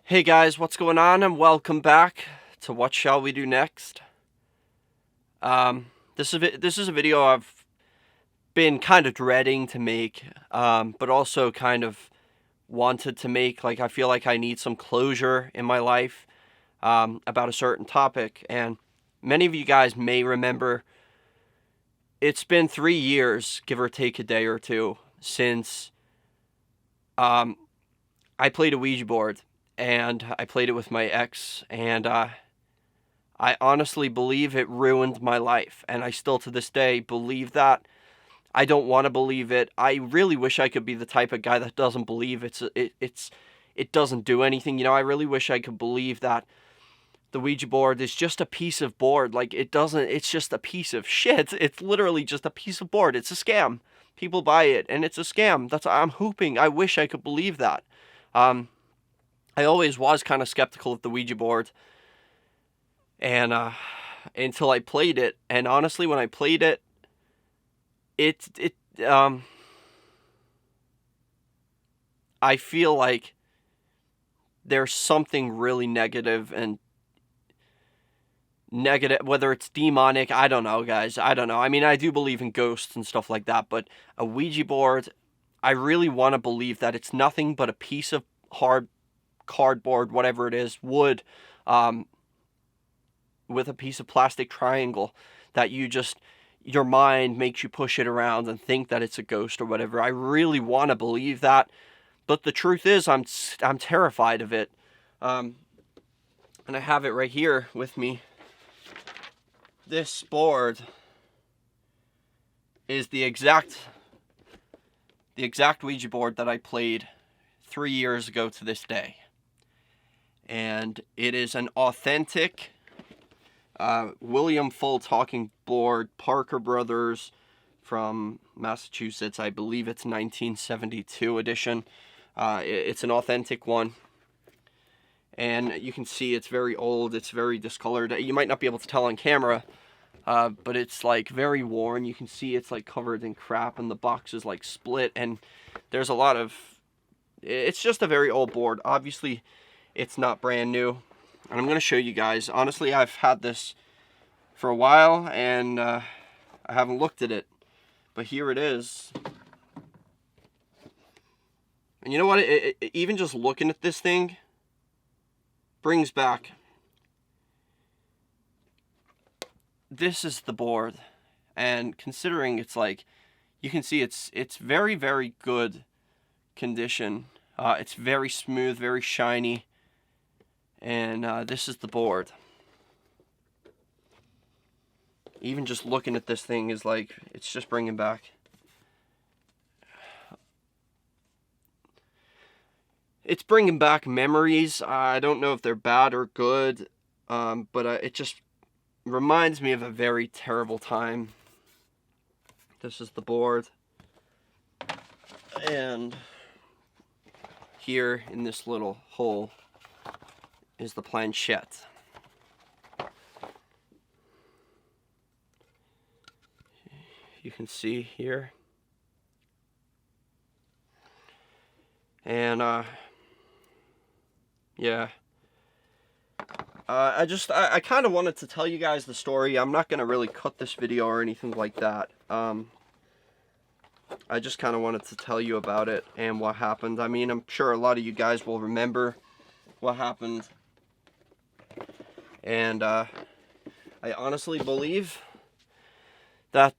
Hey guys, what's going on? And welcome back to What Shall We Do Next? This is a video I've been kind of dreading to make, but also kind of wanted to make. Like, I feel like I need some closure in my life about a certain topic. And many of you guys may remember it's been 3 years, give or take a day or two, since I played a Ouija board. And I played it with my ex, and I honestly believe it ruined my life, and I still to this day believe that. I don't want to believe it. I really wish I could be the type of guy that doesn't believe it doesn't do anything. I really wish I could believe that the Ouija board is just a piece of board. Like, it doesn't. It's just a piece of shit. It's literally just a piece of board. It's a scam. People buy it, and it's a scam. I'm hoping. I wish I could believe that. I always was kind of skeptical of the Ouija board, and until I played it. And honestly, when I played it, I feel like there's something really negative, whether it's demonic. I don't know, guys. I don't know. I mean, I do believe in ghosts and stuff like that, but a Ouija board, I really want to believe that it's nothing but a piece of hard cardboard, whatever it is, wood, with a piece of plastic triangle that your mind makes you push it around and think that it's a ghost or whatever. I really want to believe that, but the truth is I'm terrified of it. And I have it right here with me. This board is the exact Ouija board that I played 3 years ago to this day. And it is an authentic William Full talking board, Parker Brothers from Massachusetts. I believe it's 1972 edition. It's an authentic one. And you can see it's very old. It's very discolored. You might not be able to tell on camera, but it's like very worn. You can see it's like covered in crap, and the box is like split. And there's a lot of... It's just a very old board. Obviously, it's not brand new. And I'm going to show you guys. Honestly, I've had this for a while, and I haven't looked at it. But here it is. And you know what? Even just looking at this thing brings back... This is the board. And considering it's like... You can see it's very, very good condition. It's very smooth, very shiny. And this is the board. Even just looking at this thing is like, it's just bringing back. It's bringing back memories. I don't know if they're bad or good, but it just reminds me of a very terrible time. This is the board. And here in this little hole is the planchette. You can see here. And yeah. I kind of wanted to tell you guys the story. I'm not going to really cut this video or anything like that. I just kind of wanted to tell you about it and what happened. I mean, I'm sure a lot of you guys will remember what happened. And I honestly believe that...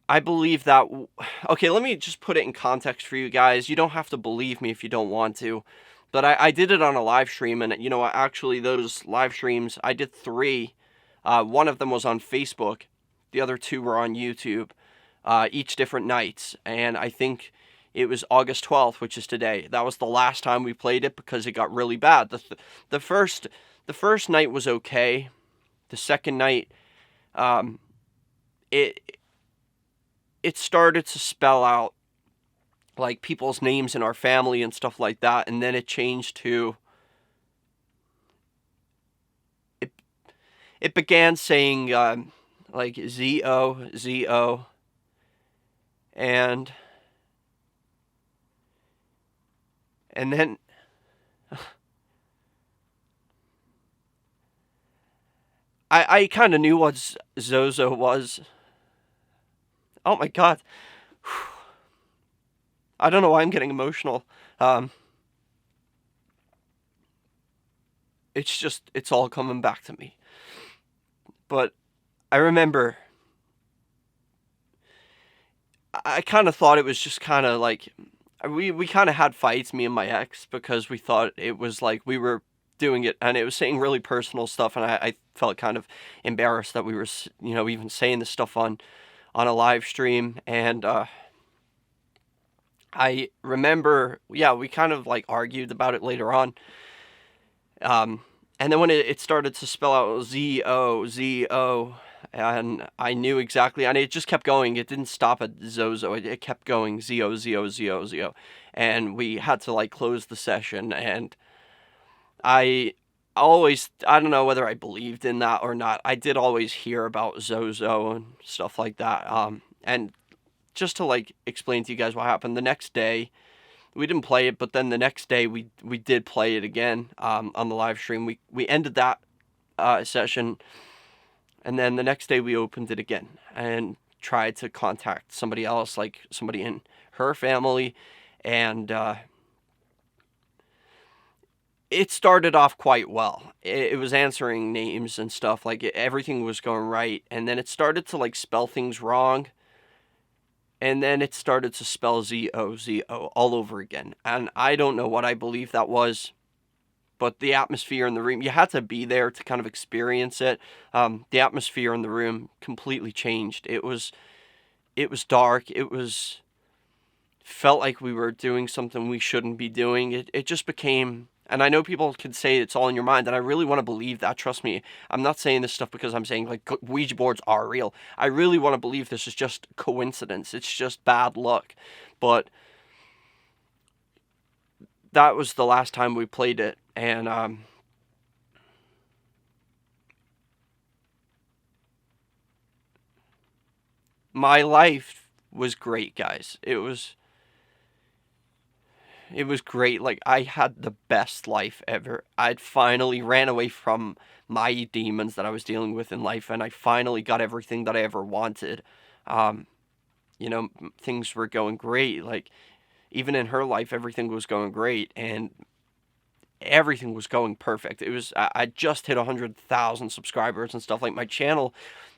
Okay, let me just put it in context for you guys. You don't have to believe me if you don't want to. But I did it on a live stream, and actually those live streams, I did 3. One of them was on Facebook. The other 2 were on YouTube, each different nights. And I think it was August 12th, which is today. That was the last time we played it because it got really bad. The first night was okay. The second night, it started to spell out like people's names in our family and stuff like that, and then it changed to... It began saying like Zozo, and then I kind of knew what Zozo was. Oh my god. I don't know why I'm getting emotional. Um, it's all coming back to me. But I remember I kind of thought it was just kind of like we kind of had fights, me and my ex, because we thought it was like we were doing it, and it was saying really personal stuff, and I felt kind of embarrassed that we were, even saying this stuff on a live stream. And I remember, yeah, we kind of like argued about it later on. And then when it started to spell out Zozo, and I knew exactly, and it just kept going. It didn't stop at Zozo. It kept going Zo. And we had to like close the session. And I I don't know whether I believed in that or not. I did always hear about Zozo and stuff like that. And just to like explain to you guys what happened, the next day we didn't play it, but then the next day we did play it again, on the live stream. We ended that session, and then the next day we opened it again and tried to contact somebody else, like somebody in her family. And it started off quite well. It was answering names and stuff, like everything was going right, and then it started to like spell things wrong. And then it started to spell Zozo all over again. And I don't know what I believe that was, but the atmosphere in the room, you had to be there to kind of experience it. The atmosphere in the room completely changed. It was dark. Felt like we were doing something we shouldn't be doing. It just became, and I know people can say it's all in your mind, and I really want to believe that. Trust me, I'm not saying this stuff because I'm saying like Ouija boards are real. I really want to believe this is just coincidence. It's just bad luck. But that was the last time we played it, and my life was great, guys. It was great. Like, I had the best life ever. I'd finally ran away from my demons that I was dealing with in life, and I finally got everything that I ever wanted. Um, things were going great. Like, even in her life, everything was going great, and everything was going perfect. I just hit 100,000 subscribers and stuff. Like, my channel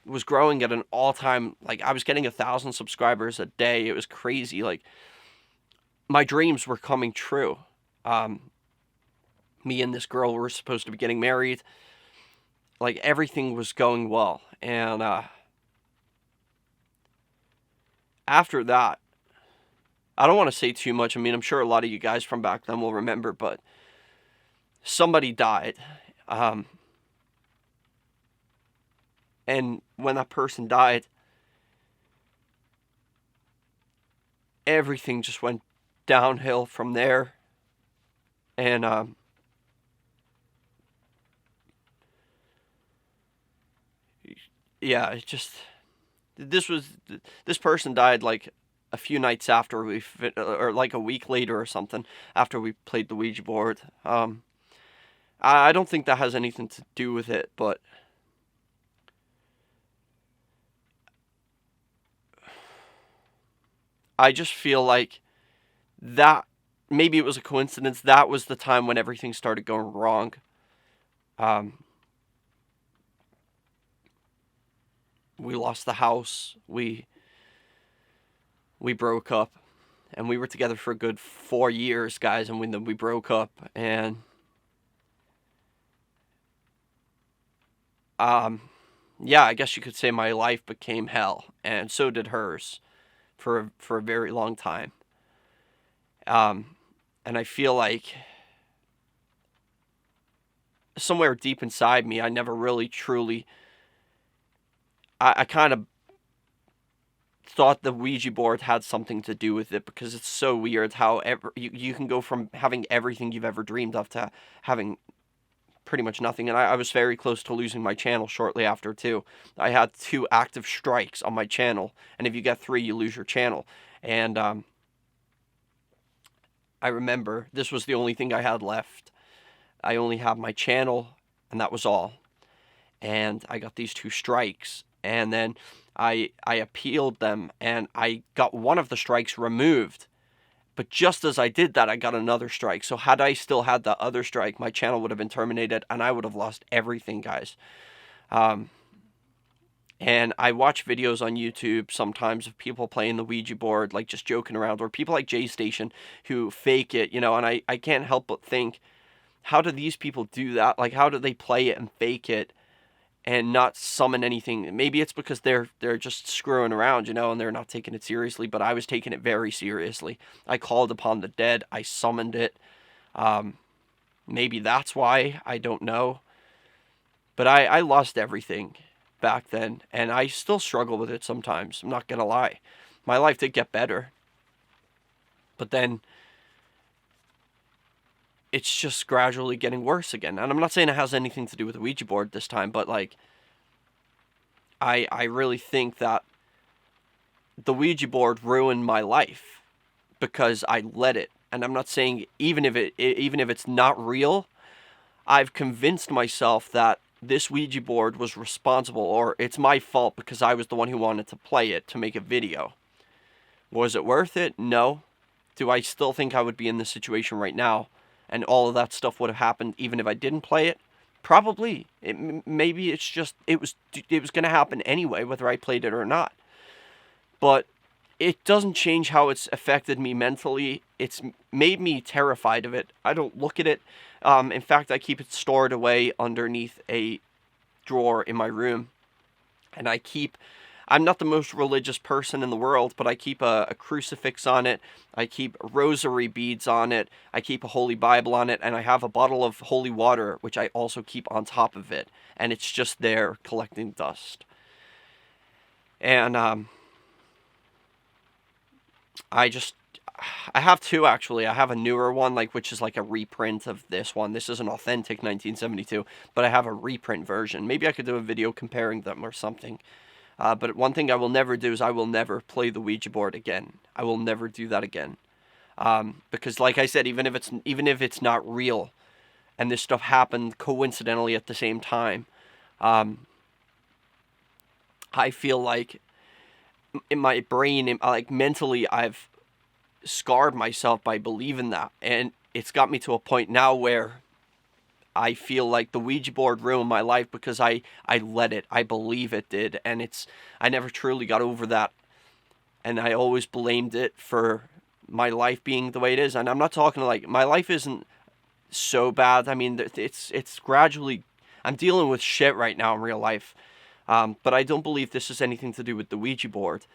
was growing at an all-time, like, I was getting 1,000 subscribers a day. It was crazy. Like, my dreams were coming true. Me and this girl were supposed to be getting married. Like, everything was going well. And after that, I don't want to say too much. I mean, I'm sure a lot of you guys from back then will remember, but somebody died. And when that person died, everything just went downhill from there. And yeah, it just, this person died like a few nights after or like a week later or something, after we played the Ouija board. I don't think that has anything to do with it, but I just feel like that maybe it was a coincidence. That was the time when everything started going wrong. We lost the house. We broke up, and we were together for a good 4 years, guys. And then we broke up, and yeah, I guess you could say my life became hell, and so did hers, for a very long time. And I feel like somewhere deep inside me, I never really truly, I kind of thought the Ouija board had something to do with it, because it's so weird how you can go from having everything you've ever dreamed of to having pretty much nothing. And I was very close to losing my channel shortly after, too. I had 2 active strikes on my channel, and if you get 3, you lose your channel. And I remember this was the only thing I had left. I only had my channel, and that was all. and I got these 2 strikes, and then I appealed them, and I got one of the strikes removed. But just as I did that, I got another strike. So had I still had the other strike, my channel would have been terminated, and I would have lost everything, guys. And I watch videos on YouTube sometimes of people playing the Ouija board, like just joking around, or people like Jay Station who fake it, and I can't help but think, how do these people do that? Like, how do they play it and fake it and not summon anything? Maybe it's because they're just screwing around, and they're not taking it seriously, but I was taking it very seriously. I called upon the dead. I summoned it. Maybe that's why. I don't know. But I lost everything back then, and I still struggle with it sometimes. I'm not gonna lie. My life did get better, but then it's just gradually getting worse again. And I'm not saying it has anything to do with the Ouija board this time, but like, I really think that the Ouija board ruined my life because I let it. And I'm not saying even if it's not real, I've convinced myself that this Ouija board was responsible, or it's my fault because I was the one who wanted to play it to make a video. Was it worth it? No. Do I still think I would be in this situation right now and all of that stuff would have happened even if I didn't play it? Probably. Maybe it's just, it was going to happen anyway, whether I played it or not. But it doesn't change how it's affected me mentally. It's made me terrified of it. I don't look at it. In fact, I keep it stored away underneath a drawer in my room. And I'm not the most religious person in the world, but I keep a crucifix on it. I keep rosary beads on it. I keep a Holy Bible on it. And I have a bottle of holy water, which I also keep on top of it. And it's just there collecting dust. And I have 2 actually. I have a newer one, which is like a reprint of this one. This is an authentic 1972, but I have a reprint version. Maybe I could do a video comparing them or something. But one thing I will never do is I will never play the Ouija board again. I will never do that again. Because like I said, even if it's not real, and this stuff happened coincidentally at the same time, I feel like in my brain, mentally, I've scarred myself by believing that, and it's got me to a point now where I feel like the Ouija board ruined my life because I let it. I believe it did, and I never truly got over that, and I always blamed it for my life being the way it is. And I'm not talking my life isn't so bad. I mean, it's gradually, I'm dealing with shit right now in real life, but I don't believe this has anything to do with the Ouija board,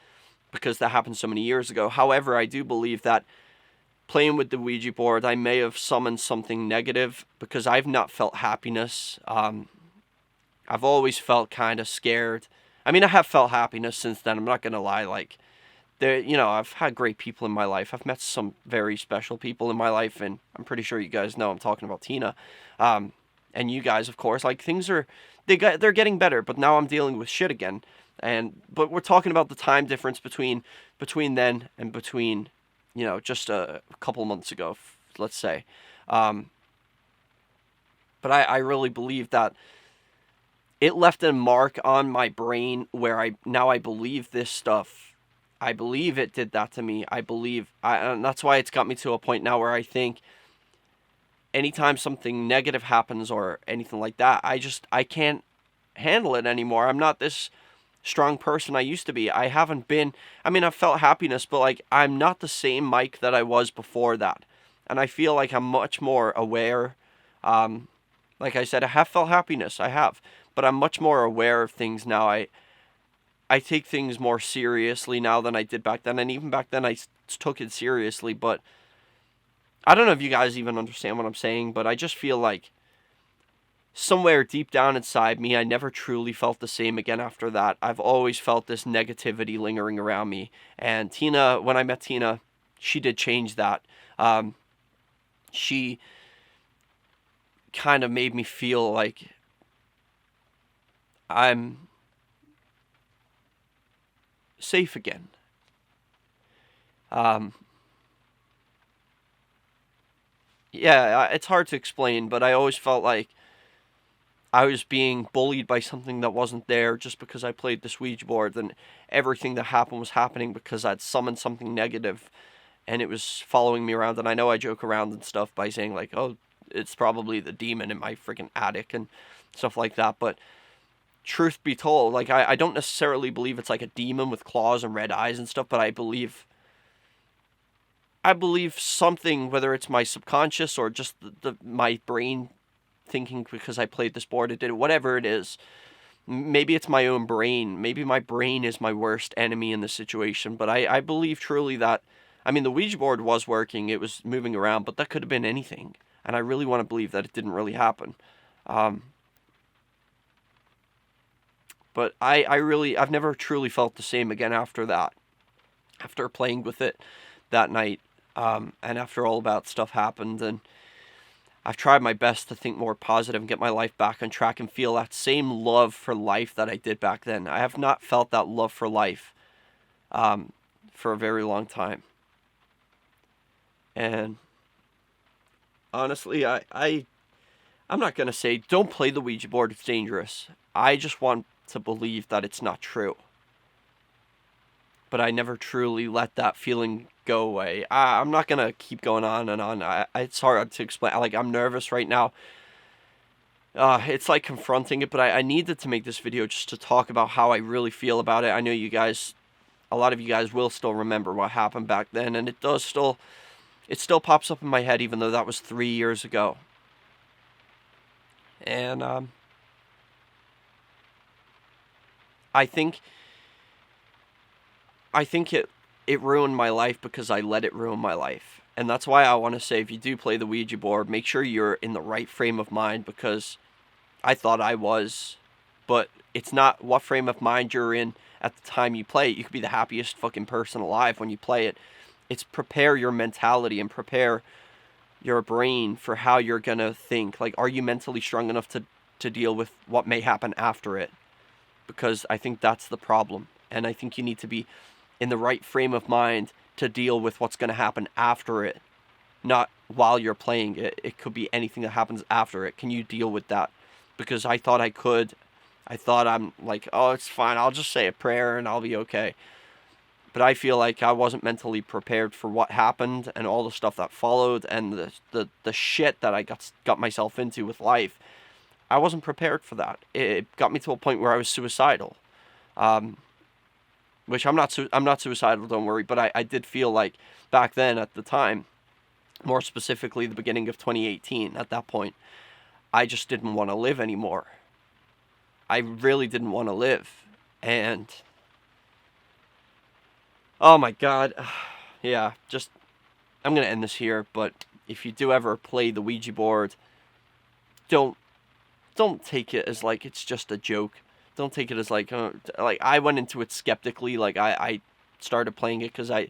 because that happened so many years ago. However, I do believe that playing with the Ouija board, I may have summoned something negative, because I've not felt happiness. I've always felt kind of scared. I mean, I have felt happiness since then. I'm not going to lie. I've had great people in my life. I've met some very special people in my life, and I'm pretty sure you guys know I'm talking about Tina. And you guys, of course. They're getting better, but now I'm dealing with shit again. But we're talking about the time difference between then and between, just a couple months ago, let's say. But I really believe that it left a mark on my brain where I believe this stuff. I believe it did that to me. And that's why it's got me to a point now where I think anytime something negative happens or anything like that, I can't handle it anymore. I'm not this strong person I used to be. I've felt happiness, but I'm not the same Mike that I was before that. And I feel like I'm much more aware. Like I said, I have felt happiness, I have, but I'm much more aware of things now. I take things more seriously now than I did back then, and even back then I took it seriously, but I don't know if you guys even understand what I'm saying, but I just feel like somewhere deep down inside me, I never truly felt the same again after that. I've always felt this negativity lingering around me. And Tina, when I met Tina, she did change that. She kind of made me feel like I'm safe again. Yeah, it's hard to explain, but I always felt like I was being bullied by something that wasn't there just because I played this Ouija board, and everything that happened was happening because I'd summoned something negative, and it was following me around. And I know I joke around and stuff by saying like, oh, it's probably the demon in my freaking attic and stuff like that, but truth be told, like, I don't necessarily believe it's like a demon with claws and red eyes and stuff, but I believe something, whether it's my subconscious or just my brain thinking because I played this board, it did it, whatever it is. Maybe it's my own brain. Maybe my brain is my worst enemy in this situation, but I believe truly that, I mean, the Ouija board was working, it was moving around, but that could have been anything, and I really want to believe that it didn't really happen. But I've never truly felt the same again after that. After playing with it that night, and after all that stuff happened, and I've tried my best to think more positive and get my life back on track and feel that same love for life that I did back then. I have not felt that love for life for a very long time. And honestly, I'm not going to say don't play the Ouija board, it's dangerous. I just want to believe that it's not true. But I never truly let that feeling go away. I'm not going to keep going on and on. It's hard to explain. Like, I'm nervous right now. It's like confronting it, but I needed to make this video just to talk about how I really feel about it. I know you guys, a lot of you guys will still remember what happened back then, and it still pops up in my head, even though that was 3 years ago. And I think it ruined my life because I let it ruin my life. And that's why I want to say, if you do play the Ouija board, make sure you're in the right frame of mind, because I thought I was, but it's not what frame of mind you're in at the time you play it. You could be the happiest fucking person alive when you play it. It's prepare your mentality and prepare your brain for how you're gonna think. Like, are you mentally strong enough to deal with what may happen after it? Because I think that's the problem. And I think you need to be in the right frame of mind to deal with what's going to happen after it, not while you're playing it. It could be anything that happens after it. Can you deal with that? Because I thought I could. I thought I'm like, oh, it's fine, I'll just say a prayer and I'll be okay. But I feel like I wasn't mentally prepared for what happened and all the stuff that followed and the shit that I got myself into with life. I wasn't prepared for that. It got me to a point where I was suicidal. Which I'm not suicidal, don't worry, but I did feel like back then at the time, more specifically the beginning of 2018, at that point, I just didn't want to live anymore. I really didn't want to live. And oh my God. Yeah, just, I'm going to end this here, but if you do ever play the Ouija board, don't take it as like it's just a joke. Don't take it as like I went into it skeptically. Like, I started playing it because I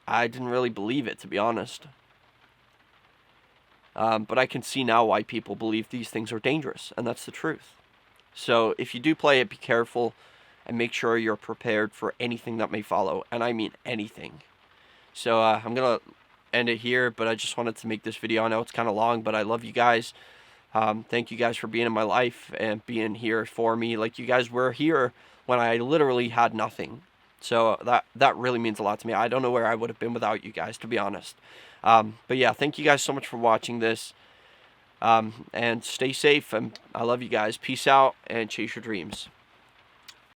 didn't really believe it, to be honest. But I can see now why people believe these things are dangerous, and that's the truth. So if you do play it, be careful and make sure you're prepared for anything that may follow, and I mean anything. So I'm gonna end it here, but I just wanted to make this video. I know it's kind of long, but I love you guys. Thank you guys for being in my life and being here for me. Like, you guys were here when I literally had nothing. So that really means a lot to me. I don't know where I would have been without you guys, to be honest. But yeah, thank you guys so much for watching this. And stay safe, and I love you guys. Peace out and chase your dreams.